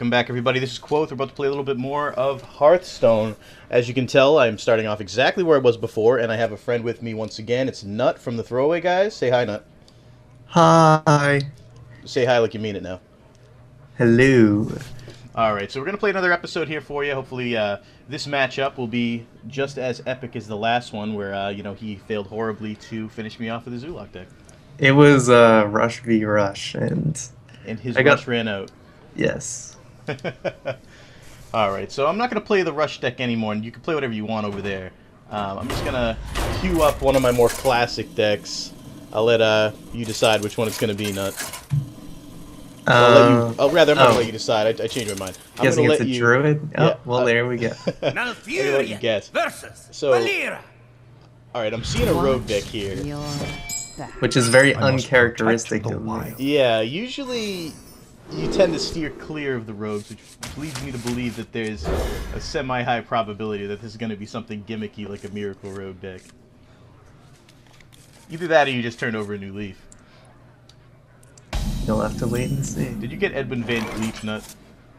Welcome back, everybody. This is Quoth. We're about to play a little bit more of Hearthstone. As you can tell, I'm starting off exactly where I was before, and I have a friend with me once again. It's Nut from the Throwaway Guys. Say hi, Nut. Hi. Say hi like you mean it now. Hello. Alright, so we're going to play another episode here for you. Hopefully this matchup will be just as epic as the last one, where, he failed horribly to finish me off with the Zulok deck. It was Rush v Rush, and his I rush ran out. Yes. Alright, so I'm not going to play the rush deck anymore, and you can play whatever you want over there. I'm just going to queue up one of my more classic decks. I'll let you decide which one it's going to be, Nut. I'm not going to let you decide. I changed my mind. I'm guessing gonna it's let a you... druid? Oh, Yeah, well, there we go. Now let you guess. versus So, alright, I'm seeing a rogue deck here. Which is very uncharacteristic of me. Yeah, usually you tend to steer clear of the rogues, which leads me to believe that there's a semi-high probability that this is going to be something gimmicky like a Miracle Rogue deck. Either that or you just turned over a new leaf. You'll have to wait and see. Did you get Edwin Van Cleef, Nut?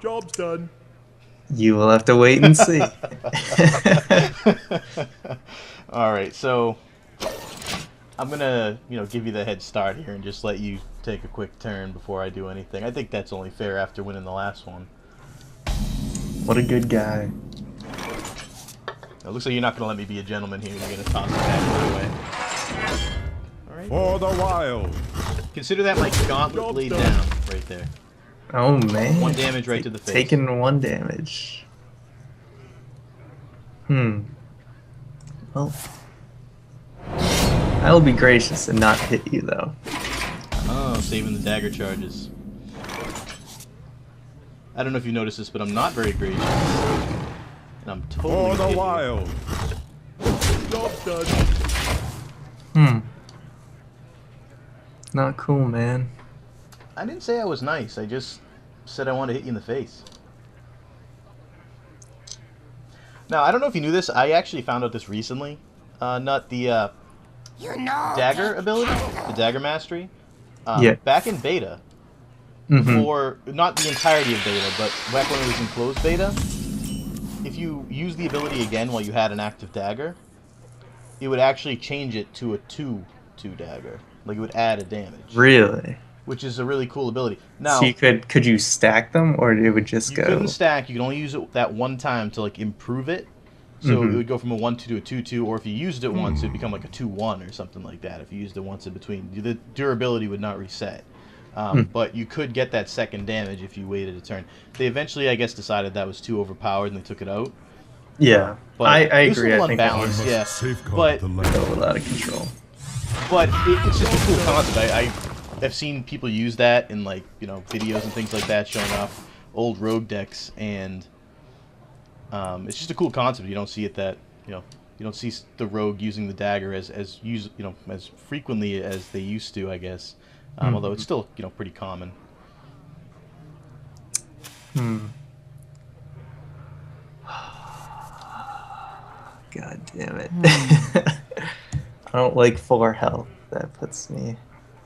Job's done. You will have to wait and see. Alright, so I'm gonna, give you the head start here and just let you take a quick turn before I do anything. I think that's only fair after winning the last one. What a good guy. It looks like you're not gonna let me be a gentleman here. You're gonna toss it back my way. Alright. For the wild. Consider that my gauntlet laid down right there. Oh, man. 1 damage right to the face. Taking 1 damage. Well, I'll be gracious and not hit you, though. Oh, saving the dagger charges. I don't know if you noticed this, but I'm not very gracious. And I'm totally For the wild. Job's done. Not cool, man. I didn't say I was nice. I just said I wanted to hit you in the face. Now, I don't know if you knew this. I actually found out this recently. Not the dagger ability, the dagger mastery. Yeah. Back in beta, before, not the entirety of beta, but back when it was in closed beta, if you use the ability again while you had an active dagger, it would actually change it to a 2/2 dagger. Like, it would add a damage. Really? Which is a really cool ability. Now, So you could you stack them, or it would just go? You couldn't stack. You could only use it that one time to, improve it. So it would go from a 1/2 to a 2/2, or if you used it once, it'd become like a 2/1 or something like that. If you used it once in between, the durability would not reset. But you could get that second damage if you waited a turn. They eventually, I guess, decided that was too overpowered and they took it out. Yeah, But I it was agree. a little I think unbalanced, that yeah. But was a little out of control. it's just a cool concept. I've seen people use that in videos and things like that, showing off old rogue decks, and it's just a cool concept. You don't see it you don't see the rogue using the dagger as frequently as they used to, I guess. Although it's still pretty common. God damn it! I don't like 4 health. That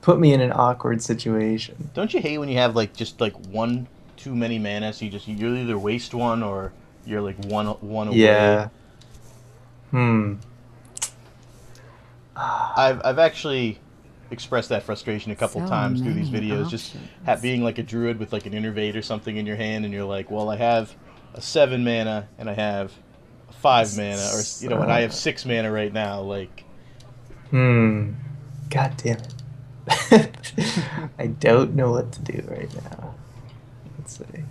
put me in an awkward situation. Don't you hate when you have just one too many mana? So you either waste one or you're one away. Yeah. I've actually expressed that frustration a couple times through these videos. Just being like a druid with an innervate or something in your hand, and you're like, well, I have a 7 mana and I have a 5 mana, or and I have 6 mana right now. God damn it! I don't know what to do right now. Let's see.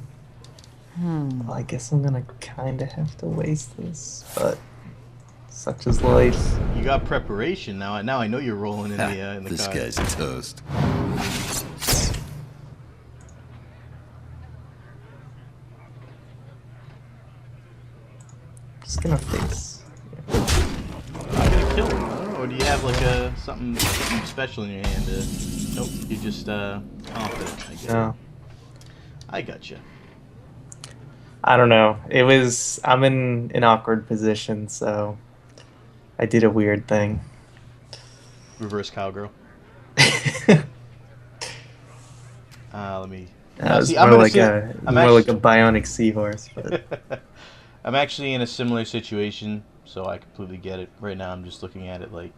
Well, I guess I'm gonna kind of have to waste this, but such is life. You got preparation now. Now I know you're rolling in the This cards. guy's toast. Just gonna face. I'm gonna kill him. Or do you have something special in your hand? Nope, you're just confident. I guess. No. I gotcha. I don't know. I'm in an awkward position, so I did a weird thing. Reverse cowgirl. Let me Now, It's see, I'm more gonna like say a I'm more like a actually bionic seahorse. But I'm actually in a similar situation, so I completely get it. Right now, I'm just looking at it like,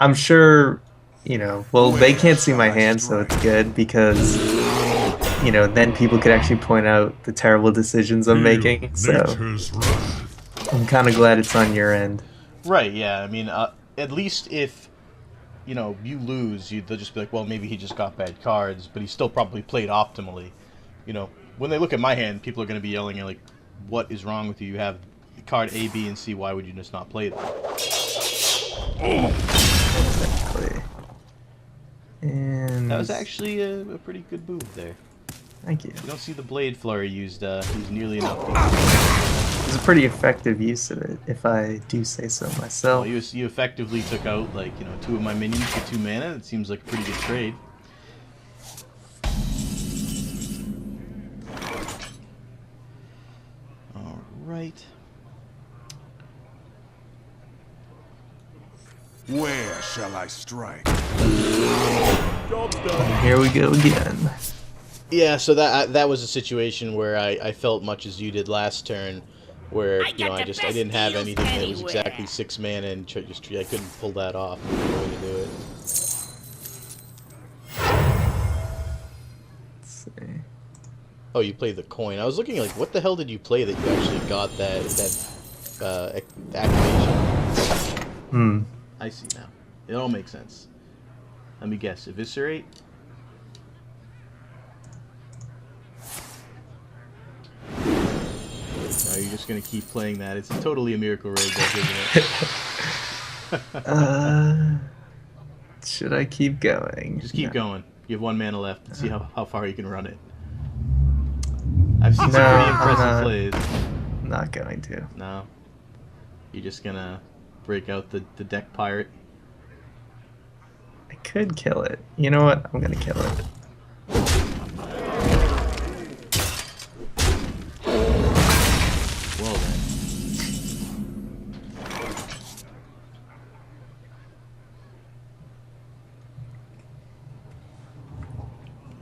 I'm sure, well, they Where can't see shall my I hand, so strike? it's good because, then people could actually point out the terrible decisions I'm Feel making. So nature's wrath. I'm kind of glad it's on your end. right, yeah. I mean, at least if you lose, they'll just be like, well, maybe he just got bad cards, but he still probably played optimally. When they look at my hand, people are going to be yelling at like, what is wrong with you? You have card A, B, and C. Why would you just not play them? Exactly. And That was actually a pretty good move there. thank you. You don't see the blade flurry used nearly enough. It's a pretty effective use of it, if I do say so Well, myself. you effectively took out like two of my minions for 2 mana. It seems like a pretty good trade. All right. Where shall I strike? Job's done. And here we go again. Yeah, so that was a situation where I felt much as you did last turn, where I didn't have anything that was exactly 6 mana and I couldn't pull that off. There was no way to do it. Let's see. Oh, you played the coin. I was looking like, what the hell did you play that you actually got that activation? I see now. It all makes sense. Let me guess. Eviscerate? No, you're just gonna keep playing that. It's totally a Miracle Road deck, isn't it? Should I keep going? Just keep No. going. You have 1 mana left. Let's see how far you can run it. I've seen No, some pretty I'm impressive not. plays. Not going to. No. You're just gonna break out the deck pirate. I could kill it. You know what? I'm gonna kill it. Well then.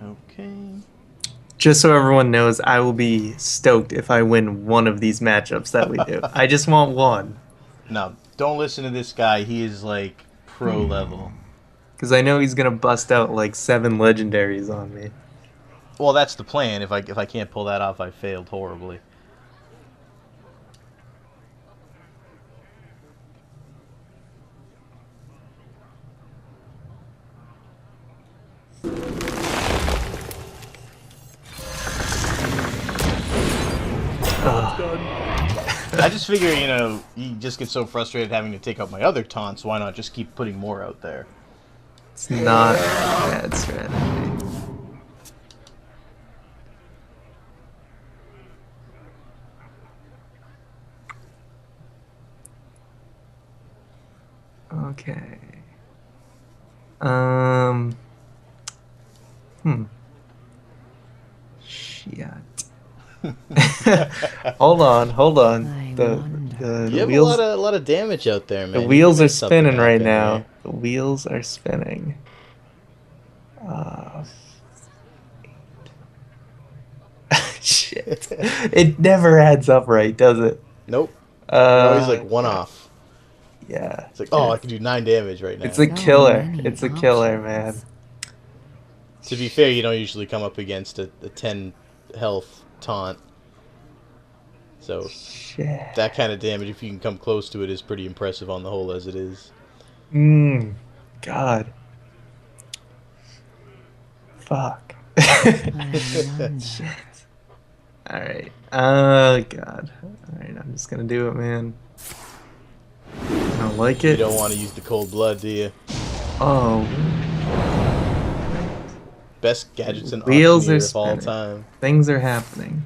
Okay. Just so everyone knows, I will be stoked if I win one of these matchups that we do. I just want one. No, don't listen to this guy. He is like pro level. Because I know he's gonna bust out like 7 legendaries on me. Well, that's the plan. If I can't pull that off, I failed horribly. I just figure, you just get so frustrated having to take out my other taunts, why not just keep putting more out there? It's not a bad strategy. Okay. Shit. Hold on. The You have wheels, a lot of damage out there, man. the You wheels can are make something spinning right happen now. here. The wheels are spinning. Shit. It never adds up right, does it? Nope. You're always like one yeah. off. Yeah. It's like, oh, I can do 9 damage right now. It's a So killer. many It's a killer, man. options. To be fair, you don't usually come up against a 10 health taunt. So Shit. that kind of damage, if you can come close to it, is pretty impressive on the whole as it is. God. Fuck. Shit. Alright. God. Alright, I'm just gonna do it, man. I don't like You it. don't want to use the cold blood, do you? Oh. Best gadgets and Wheels are auctioneer of all spinning. time. Things are happening.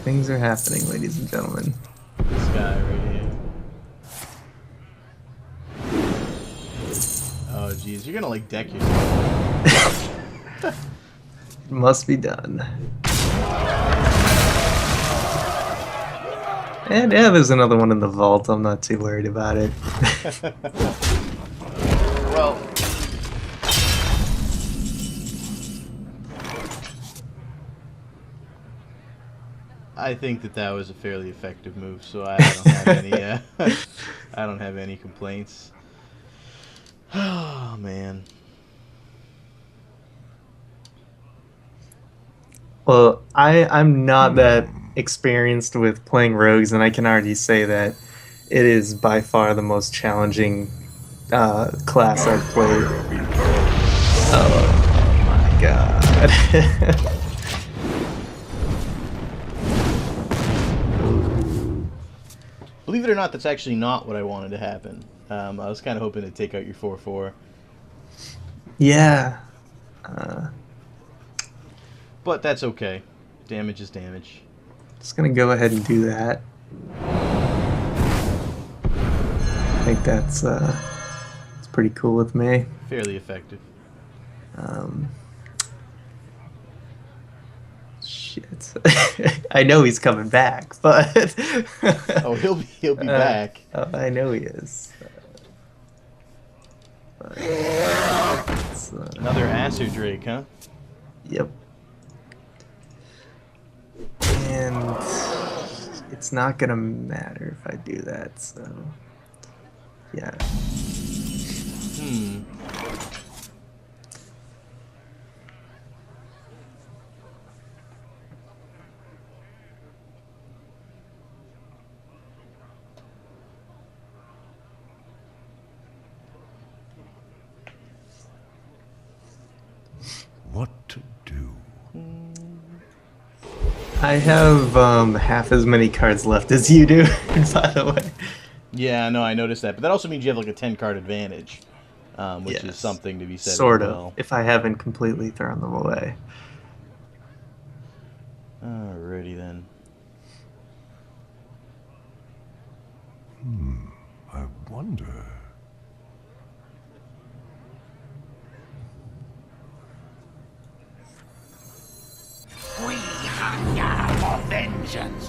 Things are happening, ladies and gentlemen. This guy right here. Oh, jeez. You're gonna, like, deck yourself. It must be done. And yeah, there's another one in the vault. I'm not too worried about it. Well, I think that was a fairly effective move, so I don't have any. I don't have any complaints. Oh man. Well, I'm not that experienced with playing rogues, and I can already say that it is by far the most challenging class I've played. Oh my god. Believe it or not, that's actually not what I wanted to happen. I was kind of hoping to take out your 4/4. Yeah. But that's okay. Damage is damage. Just gonna go ahead and do that. I think that's it's pretty cool with me. Fairly effective. Shit. I know he's coming back, but Oh, he'll be back. I know he is. Another Acer Drake, huh? Yep. And it's not gonna matter if I do that, so yeah. What to do? I have half as many cards left as you do, by the way. Yeah, no, I noticed that. But that also means you have like a 10-card advantage, which is Yes. something to be said Sort as of, well. if I haven't completely thrown them away. Alrighty then. I wonder. We hunger for vengeance.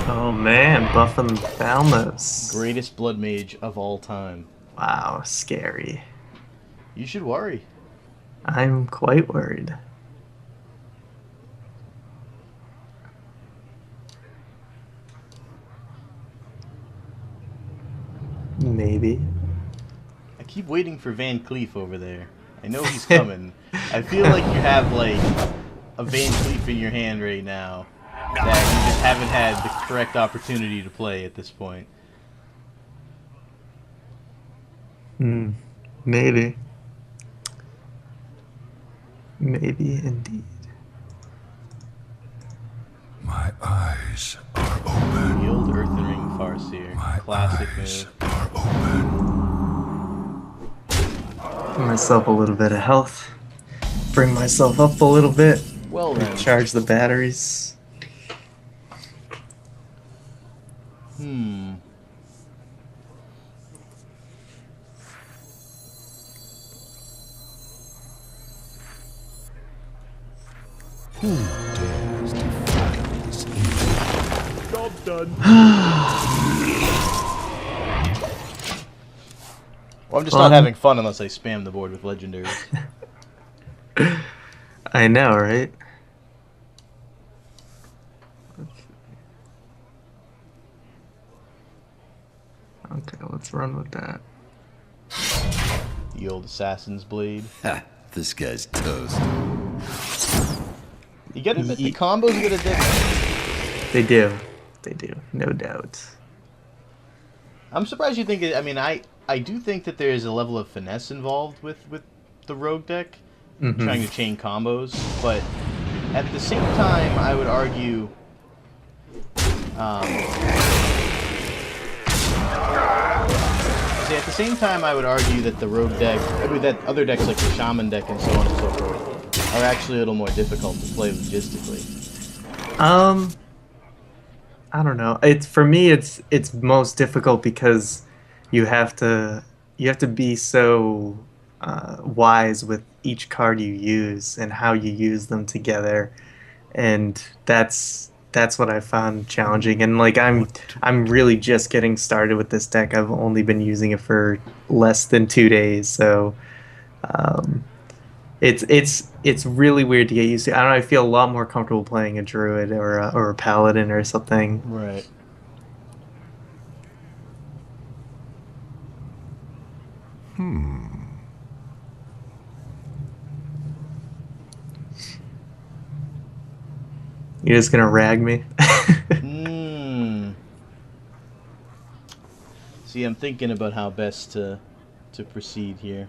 Oh man, buffing Thalmos. Greatest blood mage of all time. Wow, scary. You should worry. I'm quite worried. Maybe. I keep waiting for Van Cleef over there. I know he's coming. I feel like you have like a Van Cleef in your hand right now that you just haven't had the correct opportunity to play at this point. Maybe. Maybe indeed. My eyes are open. Yield Earthen Ring Farseer. My Classic eyes move. are open. Give myself a little bit of health. Bring myself up a little bit. Well then. Recharge the batteries. Who dares defy this evil? Job done. Well, I'm just not having fun unless I spam the board with legendaries. I know, right? Okay, let's run with that. The old Assassin's Blade. Ha, this guy's toast. You gotta admit, the combos get addictive. They do. They do, no doubt. I'm surprised you think it. I mean, I do think that there is a level of finesse involved with the rogue deck, trying to chain combos, but at the same time, I would argue. At the same time, I would argue that the rogue deck, I mean, that other decks like the shaman deck and so on and so forth, are actually a little more difficult to play logistically. I don't know. It's for me. It's most difficult because you have to be so wise with each card you use and how you use them together, and that's that's what I found challenging. And like I'm really just getting started with this deck. I've only been using it for less than 2 days, so um, it's really weird to get used to. I don't know. I feel a lot more comfortable playing a druid or a paladin or something. Right. You're just gonna rag me? Hmm. See, I'm thinking about how best to proceed here.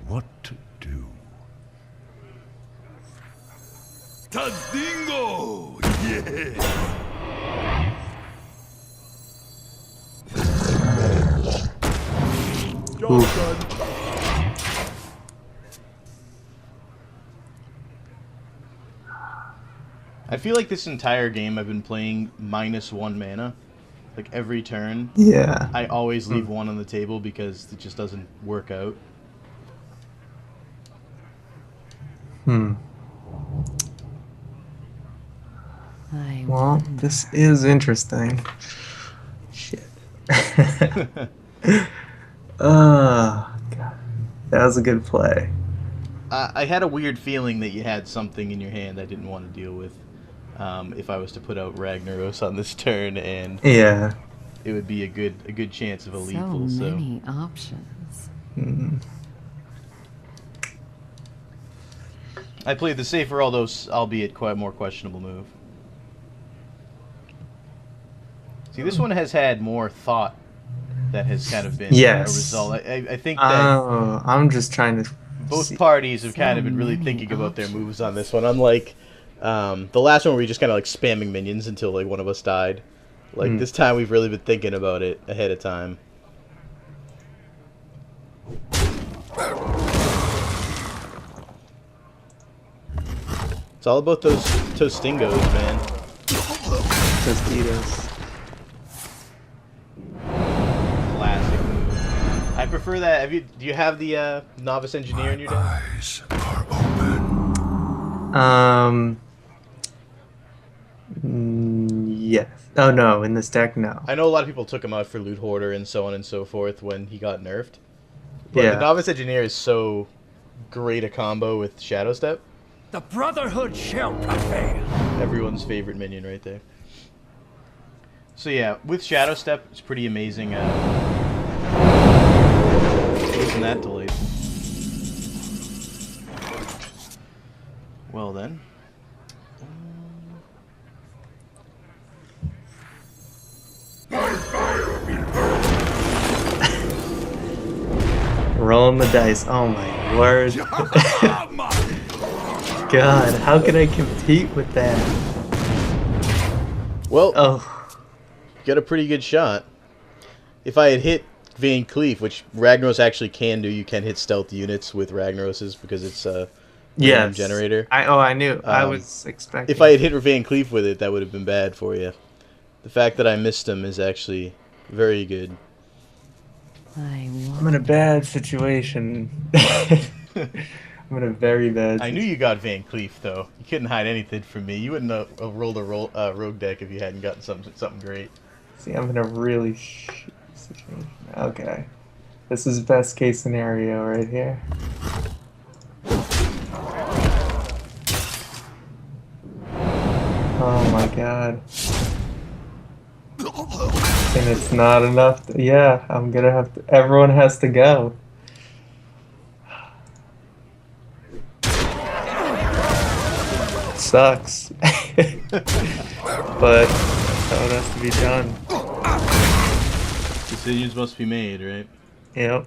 What to do? Tazdingo! Yes! Job done. I feel like this entire game I've been playing -1 mana. Like every turn, Yeah. I always leave one on the table because it just doesn't work out. Well, this is interesting. Shit. God. That was a good play. I had a weird feeling that you had something in your hand I didn't want to deal with. If I was to put out Ragnaros on this turn, and Yeah. it would be a good chance of a So lethal. many options. I played the safer, although albeit quite more questionable move. See, this one has had more thought that has kind of been Yes. a result. I think that Oh, I'm just trying to both see. parties have kind of So been really many thinking about their options. moves on this one. Unlike the last one where we just kind of like spamming minions until like one of us died. Like this time we've really been thinking about it ahead of time. It's all about those Tostingos, man. Tostitos. Classic move. I prefer that. Do you have the Novice Engineer in your deck? Eyes are open. Yes. Oh no, in this deck, no. I know a lot of people took him out for Loot Hoarder and so on and so forth when he got nerfed. But the Yeah. Novice Engineer is so great a combo with Shadow Step. The Brotherhood shall prevail. Everyone's favorite minion right there. So yeah, with Shadow Step, it's pretty amazing. Isn't that delightful? Well then. Rolling the dice. Oh my word. God, how can I compete with that? Well, Oh. got a pretty good shot. If I had hit Van Cleef, which Ragnaros actually can do, you can hit stealth units with Ragnaros's because it's a random Yes. generator. I knew. I Um, was expecting. If I had hit Van Cleef with it, that would have been bad for you. The fact that I missed him is actually very good. I'm in a bad situation. I'm in a very bad. I knew you got Van Cleef though. You couldn't hide anything from me. You wouldn't have rolled a rogue deck if you hadn't gotten something great. See, I'm in a really shitty situation. Okay, this is best case scenario right here. Oh my god. And it's not enough. Yeah, I'm gonna have to. Everyone has to go. Sucks. But that's what has to be done. Decisions must be made, right? Yep.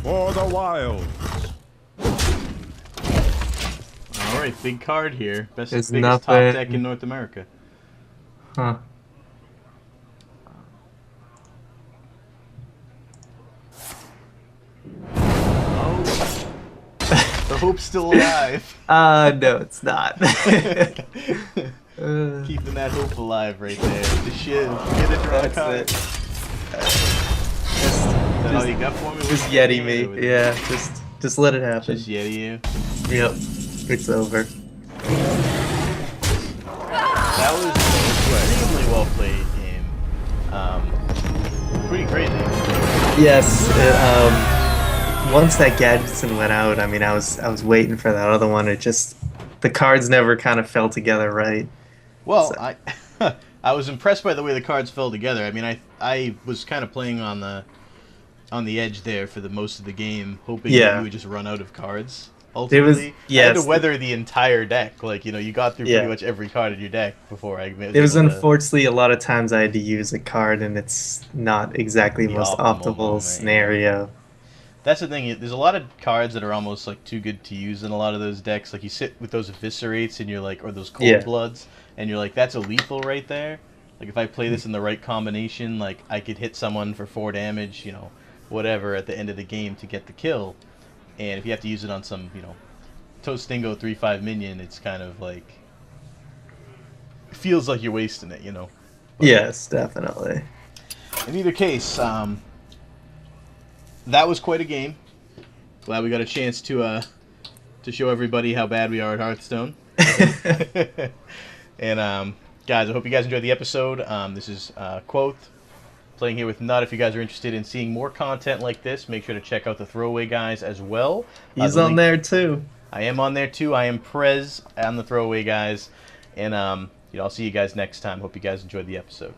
For the wild. All right, big card here. There's Biggest top nothing- deck in North America. Huh. Oh. The hope's still alive. No, it's not. Keeping that hope alive right there. The shiv. Get a draw That's card. it. Is that all you got for me? Just Yeti me. Yeah, just let it happen. Just Yeti you. Yep. It's over. That was extremely well played game. Pretty crazy. Yes. Once that Gadsden went out, I mean, I was waiting for that other one. It just the cards never kind of fell together right. Well, So- I was impressed by the way the cards fell together. I mean, I was kind of playing on the edge there for the most of the game, hoping that Yeah. you would just run out of cards. Ultimately, I had yes, to weather the entire deck. Like, you got through Yeah. pretty much every card in your deck before I. It was able to- unfortunately a lot of times I had to use a card, and it's not exactly the The most optimal optimal moment, scenario. That's the thing. There's a lot of cards that are almost like too good to use in a lot of those decks. Like you sit with those eviscerates and you're like, or those cold Yeah. bloods, and you're like, that's a lethal right there. Like if I play this in the right combination, like I could hit someone for 4 damage, whatever at the end of the game to get the kill. And if you have to use it on some, Toastingo 3/5 minion, it's kind of like it feels like you're wasting it, But Yes, definitely. in either case, that was quite a game. Glad we got a chance to show everybody how bad we are at Hearthstone. And guys, I hope you guys enjoyed the episode. This is Quoth playing here with Nut. If you guys are interested in seeing more content like this, make sure to check out the Throwaway Guys as well. He's The on link- there too. I am on there too. I am Prez on the Throwaway Guys. And I'll see you guys next time. Hope you guys enjoyed the episode.